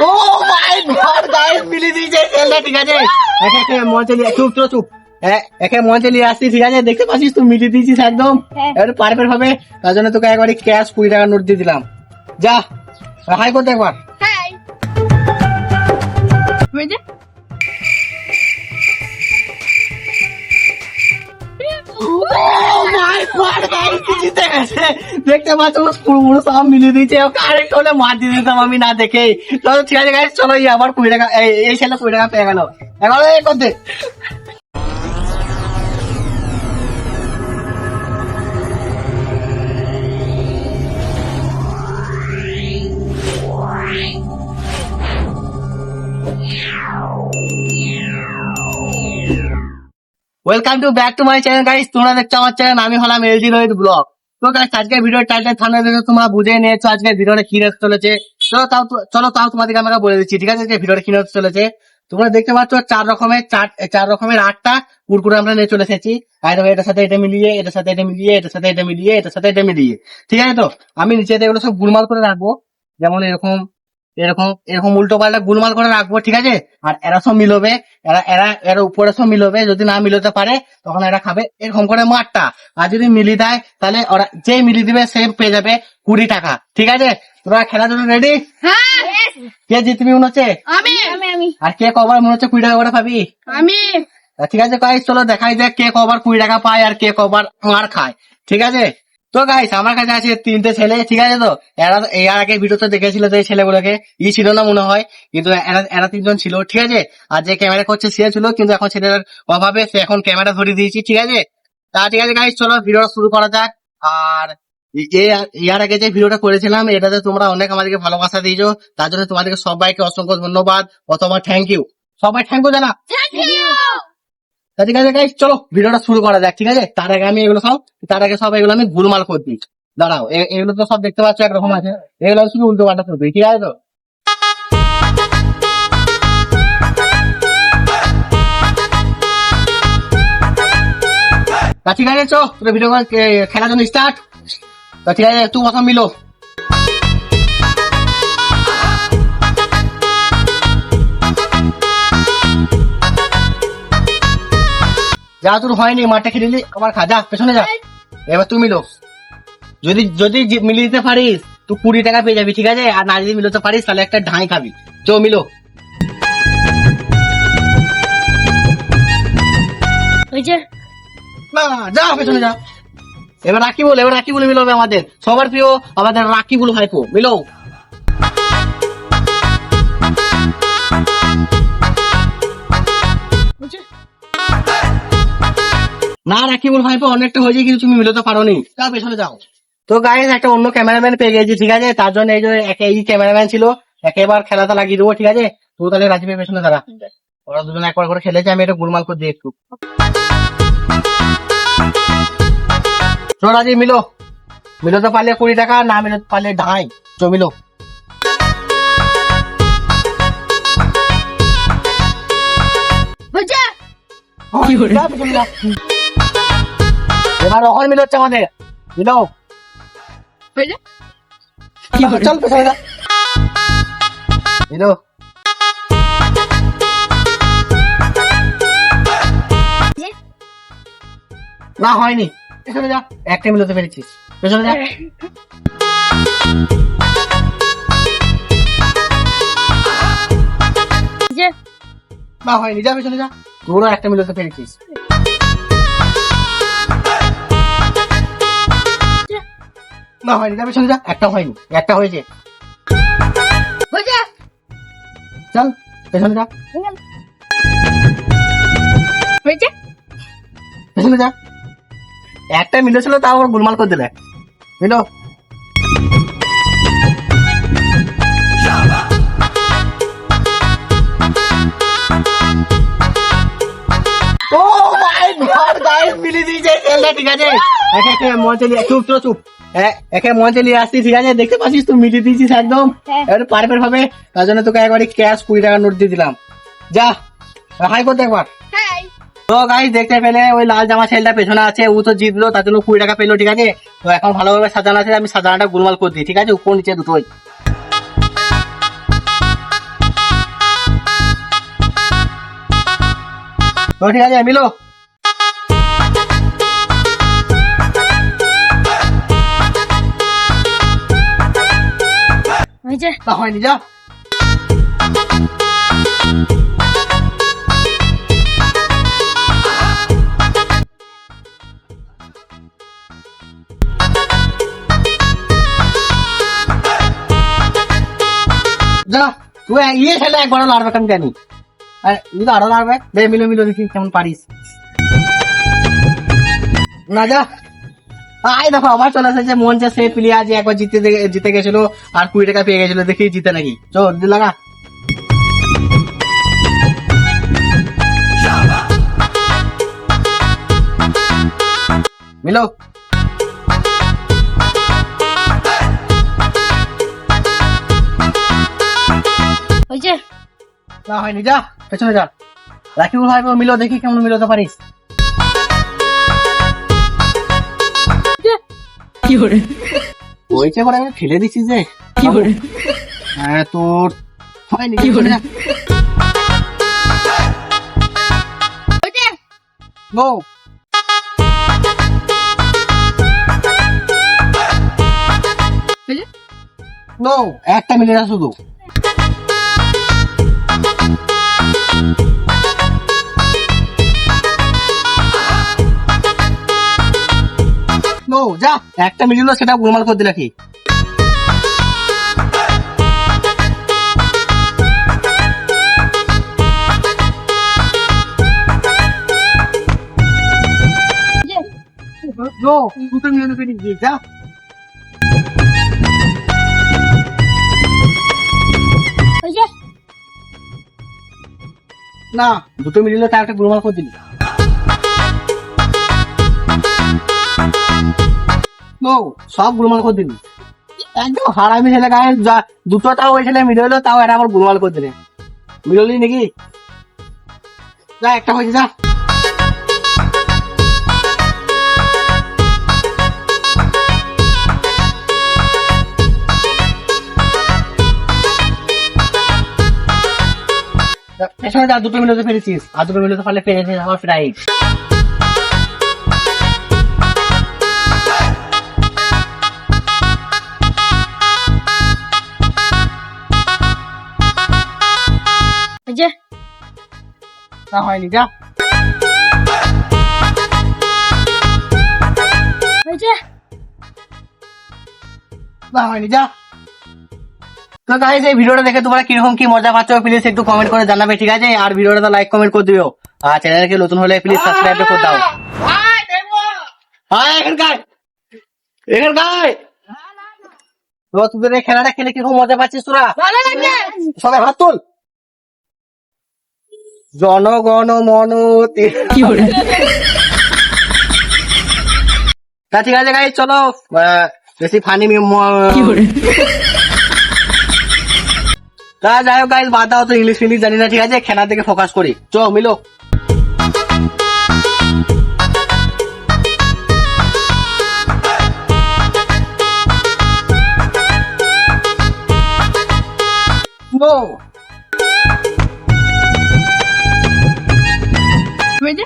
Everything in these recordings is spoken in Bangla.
ও মাই গড গাইস, মিলিয়ে দিয়েছে ছেলেটা, ঠিক আছে। একে একে মঞ্চে নিয়ে চুপ চুপ চুপ, একে মঞ্চে নিয়ে আসছি, ঠিক আছে। দেখতে পাচ্ছিস তুই মিলিয়ে দিয়েছিস একদম, এবারে পারফেক্ট হবে। তার জন্য তোকে একবারে ক্যাশ 20 টাকা নোট দিয়ে দিলাম। যা হাই করতে একবার। হাই বুঝে দেখতে পাচ্ছ পুরো সব মিলিয়ে দিয়েছে, কারেক্ট হলে মার দিয়ে দিতাম আমি না দেখে। চলো ঠিক আছে গাইস, চলো আবার 20 টাকা, এই ছেলে 20 টাকা পেয়ে গেল। এবার করতে welcome to back to my channel guys. তোমরা দেখছো আমার চ্যানেল, আমি হলাম এলজি রোহিত ব্লগ। তো গাইস আজকের ভিডিও টাইটেল থাম্বনেল দেখে তোমরা বুঝে নিয়েছো আজকের ভিডিওটা কি হতে চলেছে। চলো তাও তোমাদেরকে আমরা বলে দিচ্ছি, ঠিক আছে, আজকে ভিডিওটা কি হতে চলেছে। তোমরা দেখতে পাচ্ছ চার রকমের 8টা কুরকুরে আমরা নিয়ে চলে এসেছি। এটার সাথে এটা মিলিয়ে, এটার সাথে এটা মিলিয়ে, এটার সাথে এটা মিলিয়ে, এটার সাথে এটা মিলিয়ে, ঠিক আছে। তো আমি নিচেতে এগুলো সব গুলমাল করে রাখবো, যেমন এরকম এরকম এরকম উল্টো পাল্টা গুলমাল করে রাখবো, ঠিক আছে। আর এরা সব মিলবে, এরা উপরে সব মিলবে। যদি না মিলতে পারে তখন এরা খাবে এরকম করে মারটা। আর যদি মিলি দেয় তাহলে ওরা যে মিলি দিবে সে পেয়ে যাবে 20 টাকা, ঠিক আছে। তোরা খেলার জন্য রেডি? হ্যাঁ কে জিতবি মনে হচ্ছে? আমি আমি আর কে কবার মনে হচ্ছে 20 টাকা করে পাবি? আমি ঠিক আছে গাইস, চলো দেখাই যাক কে কবার 20 টাকা পায় আর কে কবার মার খায়, ঠিক আছে। তো গাইস আমার কাছে আছে 3টে ছেলে, ঠিক আছে। তো এরা এর আগে ভিডিওতে দেখেছিল যে ছেলেগুলোকে ছিল না মনে হয়, কিন্তু এরা 3জন ছিল, ঠিক আছে। আর যে ক্যামেরা করছে সে ছিল, কিন্তু এখন ছেলের অভাবে সে এখন ক্যামেরা ধরিয়ে দিয়েছি, ঠিক আছে। তা ঠিক আছে গাইস, চলো ভিডিওটা শুরু করা যাক। আর এর আগে যে ভিডিওটা করেছিলাম এটাতে তোমরা অনেক আমাদেরকে ভালোবাসা দিয়েছো, তার জন্য তোমাদেরকে সবাইকে অসংখ্য ধন্যবাদ অথবা থ্যাংক ইউ। সবাই থ্যাংক ইউ জানা। Thank you. ঠিক আছে গাইস, চলো ভিডিওটা শুরু করা যাক, ঠিক আছে। তার আগে সব এগুলো আমি গুলমাল করে দিই। দাঁড়াও, এগুলো তো সব দেখতে পাচ্ছ একরকম আছে, এগুলো শুধু উল্টো পাল্টা করবি, ঠিক আছে। তো ঠিক আছে, চো তোর ভিডিও খেলার জন্য স্টার্ট। তো ঠিক আছে, তুই প্রথম মিলো। যা তোর হয়নি, মাঠে খেলিলি আবার খা, যা পেছনে যা। এবার তুই মিলো, যদি মিলিয়ে দিতে পারিস তুই 20 টাকা পেয়ে যাবি, ঠিক আছে। আর না যদি মিলতে পারিস তাহলে একটা ঢাই খাবি। চো মিলো। বুঝে না যা পেছনে যা। এবার রাখি বলে মিলো আমাদের সবার প্রিয়, আমাদের রাখি বলে ভাইপো, মিলো। বুঝে না রাখি বল ভাইপো, অনেকটা হয়েছে কিন্তু তুমি মিলতে পারোনি, যা পেছনে যাও। তো গাইস একটা অন্য ক্যামেরাম্যান পেয়ে গেছি, ঠিক আছে। তার জন্য এই যে এই ক্যামেরাম্যান ছিল, একেবার খেলাটা লাগিয়ে দেবো, ঠিক আছে। তো তাহলে রাজীবের পেছনে দাঁড়া। ওরা দুজন একবার করে খেলেছে, আমি এটা গুলমাল করে দিয়ে একটু। চো রাজীব মিলোতে পারলে 20 টাকা, না মিলতে পারলে ঢাই। চো মিলো। বুঝে যা, পেছনে যা। এবার অহন মিল হচ্ছে আমাদের, মিলো। বুঝে চল পেছনে যা, মিলো। না হয়নি, পেছনে যা। একটা মিলতে পেরেছিস, পেছনে যা। বুঝে না হয়নি, যা পেছনে যা। তোরও একটা মিলতে পেরেছিস। না হয়নি, যা পেছনে যা। একটা হয়নি, একটা হয়েছে। বুঝে চল পেছনে যা, বুঝে পেছনে যা। একটা মিলেছিল তাও আবার গুলমাল করে দিলে, মিলো। ও মাই গড গাইস, মিলিয়ে দিয়েছে ছেলেটা, ঠিক আছে। একে মঞ্চে নিয়ে চুপ চুপ চুপ, একে মঞ্চে নিয়ে আসছি, ঠিক আছে। দেখতে পাচ্ছিস তুই মিলিয়ে দিয়েছিস একদম, এবারে পারফেক্ট হবে। তার জন্য তোকে একবারে ক্যাশ 20 টাকা নোট দিয়ে দিলাম। যা হাই করতে একবার। হাই তো গাইস দেখতে পেলে ওই লাল জামা ছেলেটা পেছনে আছে, ও তো জিতলো, তার জন্য 20 টাকা পেলো, ঠিক আছে। তো এখন ভালোভাবে সাজানো আছে, আমি সাজানোটা গুলমাল করে দিই, ঠিক আছে, উপর নিচে দুটোই। তো ঠিক আছে মিলো। হয়েছে তা হয়নি যা। যা তুই ইয়ে খেলে একবারও লাড়বে কেন জানি, আর ই তো আরো লাড়বে। দে মিলো মিলো দেখি কেমন পারিস। না যা। আয় দেখো আবার চলে এসেছে মঞ্চে সে প্লেয়ার যে একবার জিতে গেছিল আর 20 টাকা পেয়ে গেছিল, দেখি জিতে নাকি। চল লাগা। মিলো হয়েছে না হয়নি যা, পেছনে যা। রাকিবুল ভাই মিলো দেখি কেমন মিলোতে পারিস। কি করে ওইটা করে আমি ফেলে দিচ্ছি যে কি করে হ্যাঁ তোর হয়নি কি করে? নো নো একটা মিলে না শুধু। নো যা, একটা মিলিল সেটা গোলমাল করে দিলা কি। নো দুটো মিলিয়ে ফেলি যা। হয়েছে না দুটো মিলিল তার একটা গোলমাল করে দিলি। নো সব গোলমাল করে দিলি, একদম হারামি ছেলে গায়ে। যা দুটো তাও ওই ছেলে মিলে হলো, তাও এটা আবার গোলমাল করে দিলে। মিললি নাকি যা, একটা হয়েছে যা। পেছনে যা, দুটো মিলে ফেলেছিস আর দুটো মিলে পারলে ফেলেছিস আমার প্রাইজ। হয়েছে না হয়নি যা। হয়েছে না হয়নি যা। তো গাইস এই ভিডিওটা দেখে তোমরা কিরকম কি মজা পাচ্ছ প্লিজ একটু কমেন্ট করে জানাবে, ঠিক আছে? আর ভিডিওটা লাইক কমেন্ট করে দিও, আর চ্যানেলকে নতুন হলে প্লিজ সাবস্ক্রাইব করে দাও। এখানকার তো তোদের এই খেলাটা খেলে কিরকম মজা পাচ্ছিস তোরা? ভালো লাগছে সবাই হাত তুল। জনগণ মন কি করে তা ঠিক আছে গাইস চলো বেশি ফানি কি করে তা যাই হোক গাইস বাদ দাও তো, ইংলিশ ফিংলিশ জানি না, ঠিক আছে? খেলার দিকে ফোকাস করি। চো মিলো। নো হয়েছে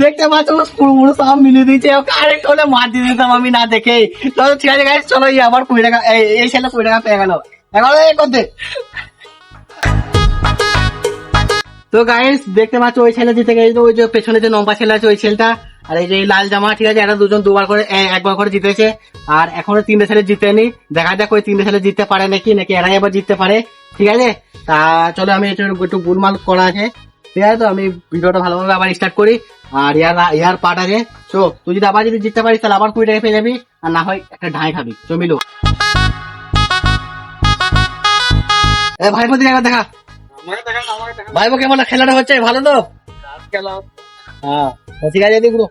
দেখতে পাচ্ছ পুরো সব মিলিয়ে দিয়েছে, কারেক্ট হলে মার দিয়ে দিতাম আমি না দেখে। তো ঠিক আছে গাইস চলো, আবার 20 টাকা এই ছেলে 20 টাকা পেয়ে গেল। এবার করতে তো গাইস দেখতে পাচ্ছ ওই ছেলে জিতে গেছে, ওই যে পেছনে যে লম্বা ছেলে আছে ওই ছেলেটা, আর এই যে লাল জামা, ঠিক আছে? এরা দুজন দুবার করে একবার করে জিতেছে, আর এখনো 3টে ছেলে জিতেনি। দেখা যাক ওই 3টে ছেলে জিততে পারে নাকি এরাই আবার জিততে পারে, ঠিক আছে? তা চলো আমি একটু গোলমাল করা আছে, ঠিক আছে? তো আমি ভিডিওটা ভালোভাবে আবার স্টার্ট করি। আর ইয়ার পার্ট আছে। তো তুই যদি আবার জিততে পারিস তাহলে আবার 20 টাকা পেয়ে যাবি, আর না হয় একটা ঢাই খাবি। তো মিলো ভাই প্রতি একবার দেখা। ভাই কেমন খেলাটা হচ্ছে? ভালো তো? হ্যাঁ ঠিক আছে দেখো।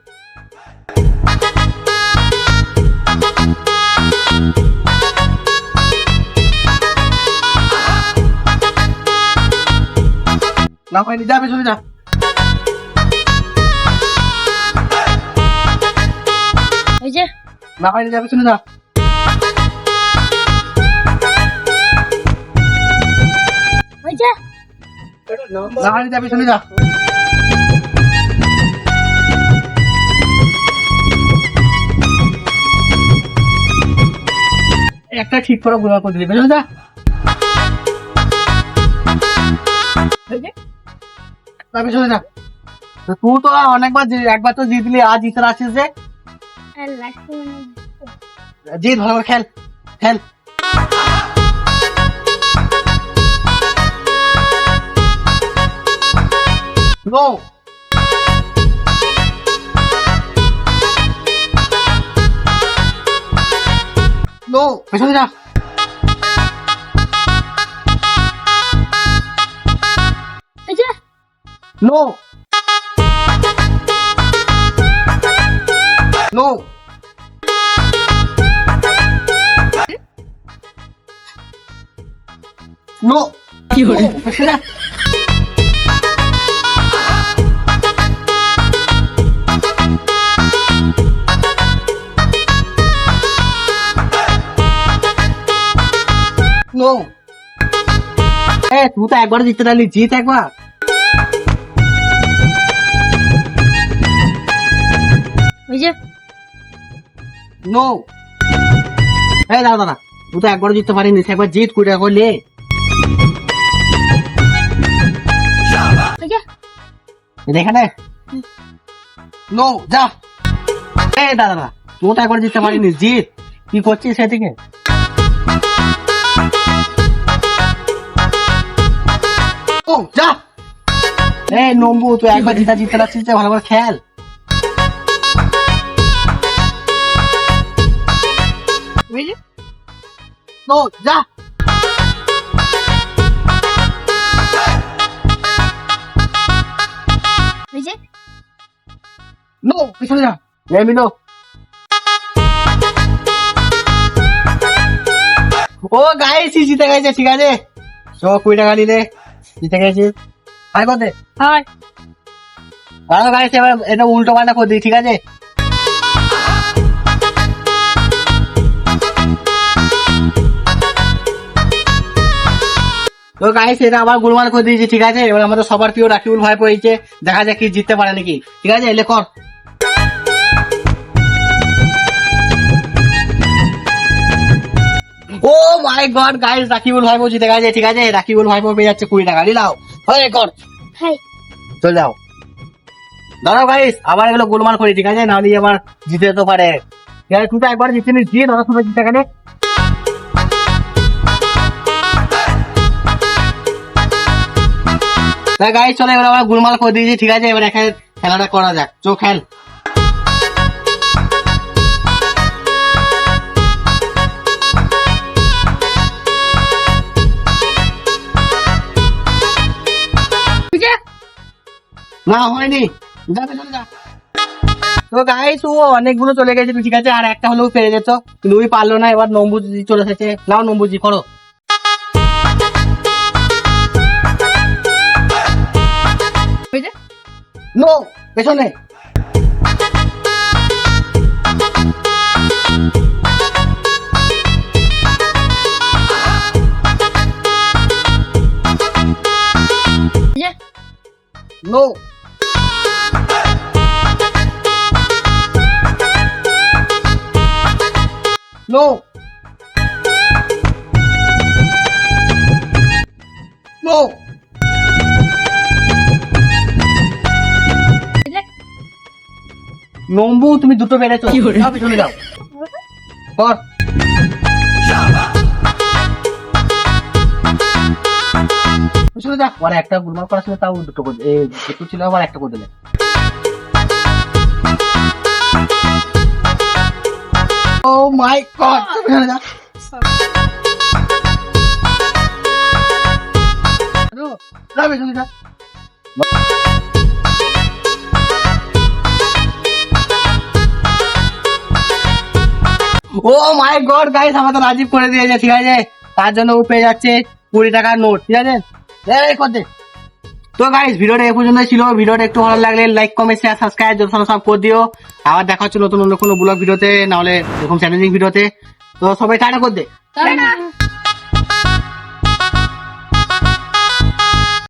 না পাইনি যাবে, চলে যা। হয়েছে না পাইনি যাবে, চলে যা। লাগানি যাবি শুনে যা। একটা ঠিক করে গোলা করে দিবি বুঝলি যা। যাবি শুনে যা। তো তুই তো অনেকবার একবার তো জিতলি, আজ জিতে আছিস যে। জিত ভালো করে খেল খেল। নো নো পেছনে যা। হয়েছে? নো নো নো কি করে? পেছনে যা। নো তুই তো একবার জিততে পারলি, জিত একবার। হয়েছে? নো দাদা দাদা তুই তো একবার জিততে পারিনি, একবার জিত কুড়ি করলে। হয়েছে? এখানে নো যা। দাদা দাদা তুই তো একবার জিততে পারিনি, জিত। কি করছিস সেদিকে? ও যা। নম্বু তুই একবার জিততে পারছিস, ভালো করে খেল। হয়েছে? নো যা। হয়েছে? নো পিছনে যা। মিনো ও গাইছি জিতে গেছে, ঠিক আছে। তো 20 টাকা নিলে জিতে গেছিস। হাই করতে হয়। ভালো গাইছে, এবার এটা উল্টো পাল্টা করে দিই, ঠিক আছে। তো গাইস এটা আবার গোলমাল করে দিয়েছি, ঠিক আছে। এবার আমাদের সবার প্রিয় রাকিবুল ভাই পড়েছে, দেখা যাক কি জিততে পারে নাকি, ঠিক আছে। এলে কর। ও মাই গড গাইস রাকিবুল ভাই জিতে গেছে, ঠিক আছে। রাকিবুল ভাই পেয়ে যাচ্ছে 20 টাকা, নিলাও। হয় কর, হাই। চল যাও। দাঁড়াও গাইস আবার এগুলো গোলমাল করি, ঠিক আছে, না হলে আবার জিতে যেতে পারে। ঠিক আছে তুই তো একবার জিতে দিয়ে দাদা সময় জিতে গেলে। গাইস চলে এবার আমরা গোলমাল করে দিয়েছি, ঠিক আছে। এবার এখানে খেলাটা করা যাক, চো খেল। হয়েছে? না হয়নি, যাবে চলে যা। তো গাইস ও অনেকগুলো চলে গেছে, ঠিক আছে। আর একটা হলেও পেরে যেত, কিন্তু ওই পারলো না। এবার নম্বুজি চলে এসেছে, নাও নম্বুজি করো। হয়েছে? নো পেছনে। হয়েছে? নো নো নো হয়েছে? নম্বু তুমি দুটো বেড়েছো, কি করে? যাও পিছনে যাও। কর। পিছনে যা। আর একটা গোলমাল করা ছিল, তাও দুটো করে দুটো ছিল, আবার একটা করে দিলে। ও মাই গড পিছনে যা। যা পিছনে যা। ও মাই গড গাইস আমাদের রাজীব করে দিয়েছে, ঠিক আছে। তার জন্য ও পেয়ে যাচ্ছে 20 টাকার নোট, ঠিক আছে। করতে তো গাইস ভিডিওটা এ পর্যন্ত ছিল। ভিডিওটা একটু ভালো লাগলে লাইক কমেন্ট শেয়ার সাবস্ক্রাইব সব করে দিও। আবার দেখা হচ্ছে নতুন অন্য কোনো ব্লগ ভিডিওতে, না হলে এরকম চ্যালেঞ্জিং ভিডিওতে। তো সবাই টাটা করে দে। টাটা।